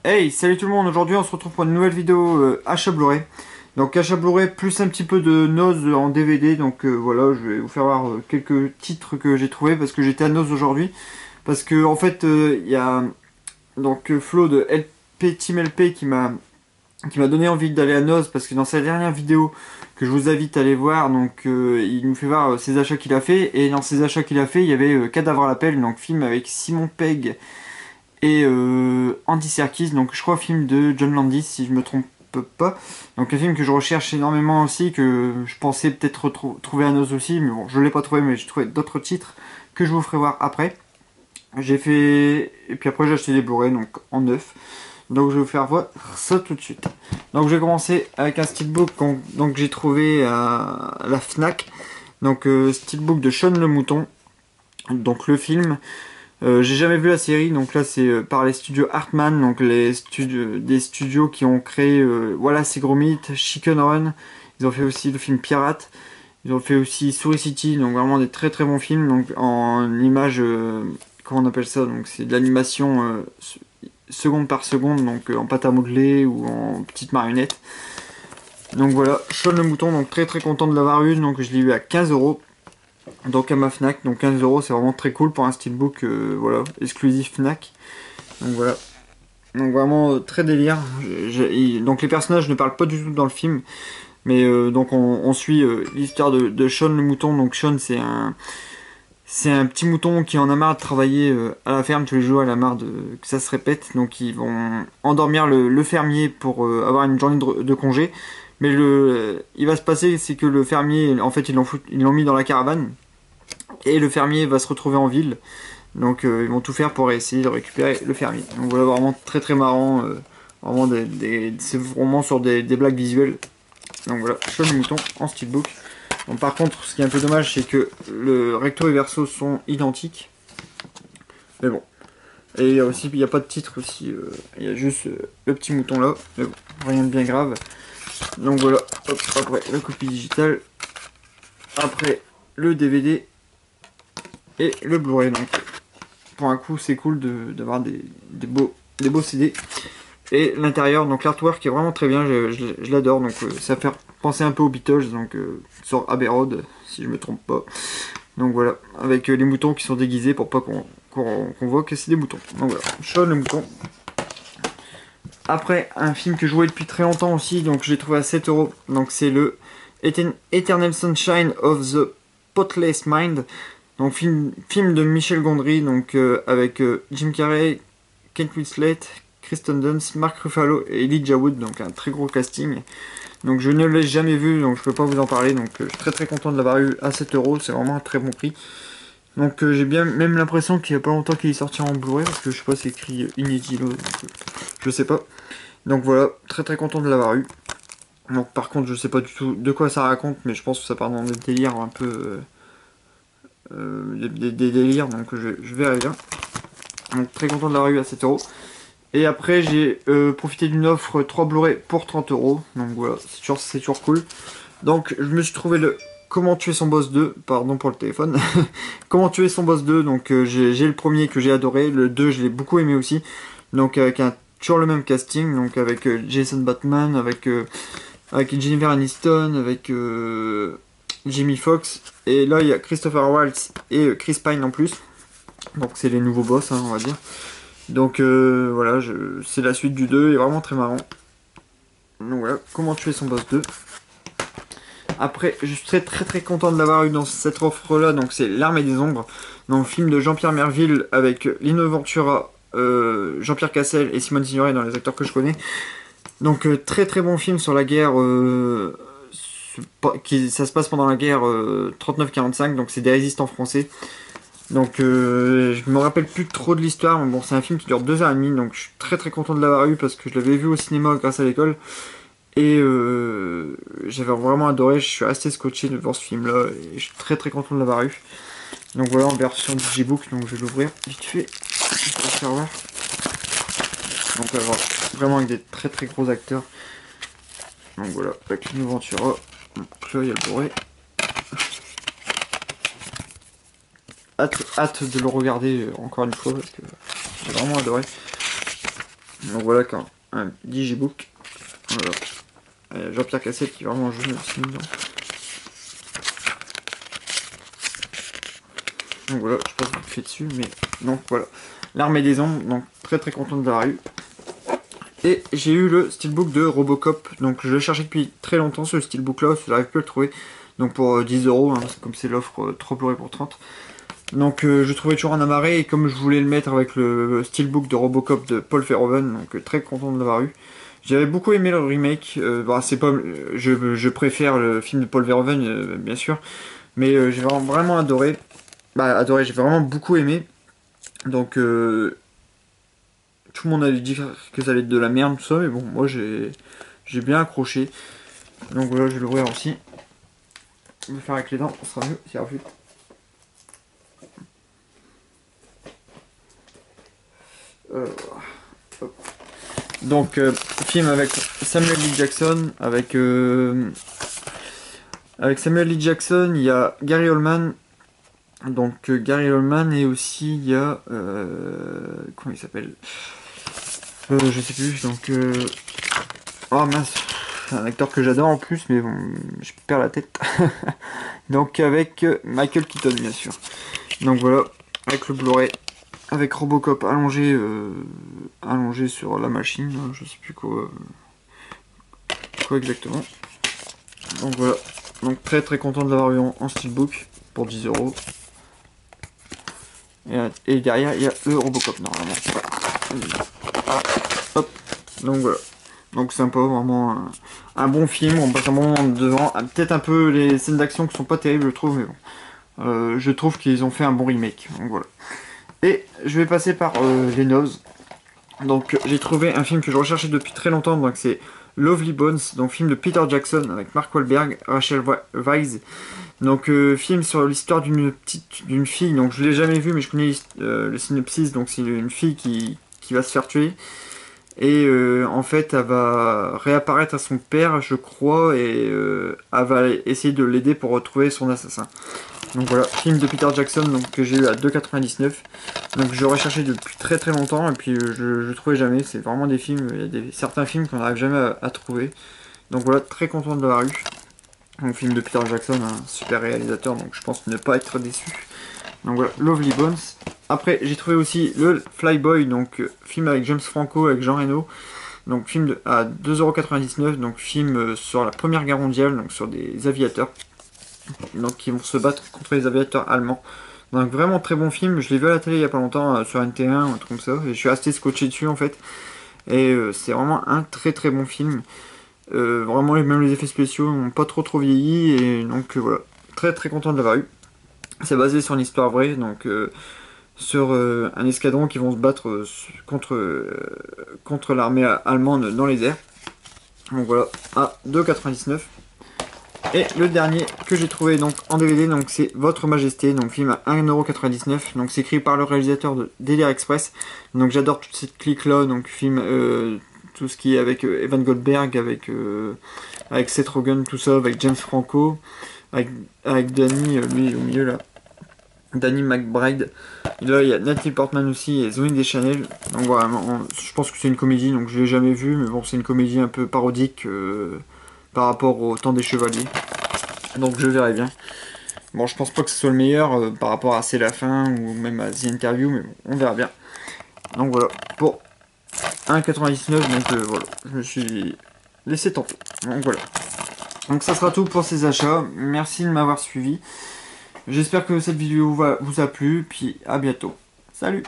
Hey, salut tout le monde, aujourd'hui on se retrouve pour une nouvelle vidéo achat Blu-ray. Donc achat Blu-ray plus un petit peu de Noz en DVD, donc voilà, je vais vous faire voir quelques titres que j'ai trouvé parce que j'étais à Noz aujourd'hui. Parce que en fait, il y a donc Flo de LP Team LP qui m'a donné envie d'aller à Noz parce que dans sa dernière vidéo que je vous invite à aller voir, donc il nous fait voir ses achats qu'il a fait, et dans ses achats qu'il a fait, il y avait Cadavre à l'appel, donc film avec Simon Pegg et Andy Serkis, donc je crois film de John Landis si je me trompe pas. Donc un film que je recherche énormément aussi, que je pensais peut-être trouver à Nos aussi, mais bon je l'ai pas trouvé, mais j'ai trouvé d'autres titres que je vous ferai voir après. J'ai fait, et puis après j'ai acheté des Blu-ray donc en neuf. Donc je vais vous faire voir ça tout de suite. Donc je vais commencer avec un steelbook donc j'ai trouvé à la Fnac. Donc steelbook de Sean le Mouton. Donc le film. J'ai jamais vu la série, donc là c'est par les studios Hartman, donc des studios qui ont créé Voilà c'est Gromit, Chicken Run, ils ont fait aussi le film Pirate, ils ont fait aussi Souris City, donc vraiment des très très bons films, donc en image, comment on appelle ça, donc c'est de l'animation seconde par seconde, donc en pâte à modeler ou en petite marionnette. Donc voilà, Sean le Mouton, donc très très content de l'avoir eu, donc je l'ai eu à 15 €. Donc à ma Fnac, donc 15 € c'est vraiment très cool pour un steelbook, voilà, exclusif Fnac. Donc voilà, donc vraiment très délire. Donc les personnages ne parlent pas du tout dans le film, mais donc on suit l'histoire de Sean le mouton. Donc Sean c'est un petit mouton qui en a marre de travailler à la ferme tous les jours, il a marre que ça se répète, donc ils vont endormir le fermier pour avoir une journée de congé. Mais il va se passer, c'est que le fermier, en fait, ils l'ont mis dans la caravane. Et le fermier va se retrouver en ville. Donc ils vont tout faire pour essayer de récupérer le fermier. Donc voilà, vraiment très très marrant. Vraiment c'est vraiment sur des blagues visuelles. Donc voilà, Sean le mouton en steelbook. Bon, par contre, ce qui est un peu dommage, c'est que le recto et verso sont identiques. Mais bon. Et il n'y a pas de titre aussi. Il y a juste le petit mouton là. Mais bon, rien de bien grave. Donc voilà, hop, après la copie digitale. Après le DVD et le Blu-ray. Donc pour un coup c'est cool d'avoir des beaux CD. Et l'intérieur, donc l'artwork est vraiment très bien, je l'adore, donc ça fait penser un peu aux Beatles, donc sur Abbey Road, si je me trompe pas. Donc voilà, avec les moutons qui sont déguisés pour pas qu'on voit que c'est des moutons. Donc voilà, Sean le mouton. Après, un film que je jouais depuis très longtemps aussi, donc je l'ai trouvé à 7 €, donc c'est le Eternal Sunshine of the Spotless Mind. Donc film de Michel Gondry, donc avec Jim Carrey, Kate Winslet, Kristen Dunst, Mark Ruffalo et Elijah Wood, donc un très gros casting. Donc je ne l'ai jamais vu, donc je peux pas vous en parler, donc je suis très très content de l'avoir eu à 7 €, c'est vraiment un très bon prix. Donc j'ai bien même l'impression qu'il y a pas longtemps qu'il est sorti en Blu-ray, parce que je sais pas, c'est écrit inédit, donc je sais pas. Donc voilà, très très content de l'avoir eu. Donc par contre je sais pas du tout de quoi ça raconte, mais je pense que ça part dans des délires un peu... des délires, donc je verrai bien. Donc très content de l'avoir eu à 7 €. Et après j'ai profité d'une offre 3 Blu-ray pour 30 €. Donc voilà, c'est toujours cool. Donc je me suis trouvé le Comment tuer son boss 2, pardon pour le téléphone. Comment tuer son boss 2, donc j'ai le premier que j'ai adoré, le 2 je l'ai beaucoup aimé aussi. Donc avec toujours le même casting, donc avec Jason Bateman, avec Jennifer Aniston, avec Jamie Foxx. Et là il y a Christopher Waltz et Chris Pine en plus. Donc c'est les nouveaux boss, hein, on va dire. Donc voilà, c'est la suite du 2, il est vraiment très marrant. Donc voilà, Comment tuer son boss 2. Après, je suis très très très content de l'avoir eu dans cette offre là, donc c'est L'Armée des Ombres. Donc film de Jean-Pierre Merville avec Lino Ventura, Jean-Pierre Cassel et Simone Signoret dans les acteurs que je connais. Donc très très bon film sur la guerre, ça se passe pendant la guerre 39-45, donc c'est des résistants français. Donc je me rappelle plus trop de l'histoire, mais bon c'est un film qui dure 2 h 30, donc je suis très très content de l'avoir eu parce que je l'avais vu au cinéma grâce à l'école. Et j'avais vraiment adoré, je suis resté scotché devant ce film là, et je suis très très content de l'avoir eu. Donc voilà en version digibook, donc je vais l'ouvrir vite fait, pour le faire voir. Donc voilà, vraiment avec des très très gros acteurs. Donc voilà, avec Lino Ventura, donc là il y a le Blu-ray. Hâte de le regarder encore une fois parce que j'ai vraiment adoré. Donc voilà, quand un digibook. Voilà. Jean-Pierre Cassel qui est vraiment jeune aussi dedans. Donc voilà, je passe vite fait dessus, mais donc voilà. L'Armée des Ombres, donc très très content de l'avoir eu. Et j'ai eu le steelbook de Robocop, donc je le cherchais depuis très longtemps ce steelbook là, je n'arrive plus à le trouver. Donc pour 10 €, hein, comme c'est l'offre trop Blu-ray pour 30. Donc je trouvais toujours en amarré, et comme je voulais le mettre avec le steelbook de Robocop de Paul Verhoeven, donc très content de l'avoir eu. J'avais beaucoup aimé le remake, c'est pas, je préfère le film de Paul Verhoeven bien sûr, mais j'ai vraiment adoré. Adoré, j'ai vraiment beaucoup aimé. Donc tout le monde allait dire que ça allait être de la merde, tout ça, mais bon, moi j'ai bien accroché. Donc voilà, je vais l'ouvrir aussi. Je vais le faire avec les dents, ça sera mieux, c'est refait. Donc film avec Samuel L. Jackson, avec Samuel L. Jackson, il y a Gary Oldman. Donc Gary Oldman, et aussi il y a comment il s'appelle, je sais plus. Donc oh mince, c'est un acteur que j'adore en plus, mais bon, je perds la tête. Donc avec Michael Keaton bien sûr. Donc voilà, avec le Blu-ray, avec Robocop allongé sur la machine, je sais plus quoi exactement. Donc voilà, donc très très content de l'avoir eu en steelbook pour 10 €. Et derrière il y a le Robocop normalement. Voilà. Hop. Donc voilà. Donc sympa, vraiment un bon film, on passe un bon moment devant. Peut-être un peu les scènes d'action qui sont pas terribles je trouve, mais bon. Je trouve qu'ils ont fait un bon remake. Donc voilà. Et je vais passer par les noses. Donc j'ai trouvé un film que je recherchais depuis très longtemps, donc c'est Lovely Bones, donc film de Peter Jackson avec Mark Wahlberg, Rachel Weisz. Donc film sur l'histoire d'une fille, donc je l'ai jamais vu mais je connais le synopsis, donc c'est une fille qui va se faire tuer. Et en fait elle va réapparaître à son père je crois, et elle va essayer de l'aider pour retrouver son assassin. Donc voilà, film de Peter Jackson, donc, que j'ai eu à 2,99 €. Donc je recherchais depuis très très longtemps, et puis je trouvais jamais. C'est vraiment des films, il y a certains films qu'on n'arrive jamais à trouver. Donc voilà, très content de l'avoir eu. Donc film de Peter Jackson, un super réalisateur, donc je pense ne pas être déçu. Donc voilà, Lovely Bones. Après j'ai trouvé aussi le Flyboy, donc film avec James Franco, avec Jean Reno. Donc film à 2,99 €, donc film sur la Première Guerre mondiale, donc sur des aviateurs. Donc qui vont se battre contre les aviateurs allemands. Donc vraiment très bon film, je l'ai vu à la télé il y a pas longtemps sur NT1 ou un truc comme ça, et je suis resté scotché dessus en fait. Et c'est vraiment un très très bon film. Vraiment même les effets spéciaux n'ont pas trop vieilli, et donc voilà, très très content de l'avoir eu. C'est basé sur une histoire vraie, donc sur un escadron qui vont se battre contre l'armée allemande dans les airs. Donc voilà, à 2,99 €. Et le dernier que j'ai trouvé donc en DVD, donc c'est Votre Majesté, donc film à 1,99 €. Donc c'est écrit par le réalisateur de Délire Express. Donc j'adore toute cette clique là, donc film tout ce qui est avec Evan Goldberg, avec Seth Rogen, tout ça, avec James Franco, avec Danny, lui au milieu là, Danny McBride. Là il y a Natalie Portman aussi, et Zoé Deschanel. Donc voilà, je pense que c'est une comédie, donc je l'ai jamais vu, mais bon c'est une comédie un peu parodique par rapport au temps des chevaliers. Donc je verrai bien. Bon, je pense pas que ce soit le meilleur par rapport à C'est la fin ou même à The Interview, mais bon, on verra bien. Donc voilà, pour 1,99 €, donc voilà, je me suis laissé tenter. Donc voilà. Donc ça sera tout pour ces achats. Merci de m'avoir suivi. J'espère que cette vidéo vous a plu, puis à bientôt. Salut!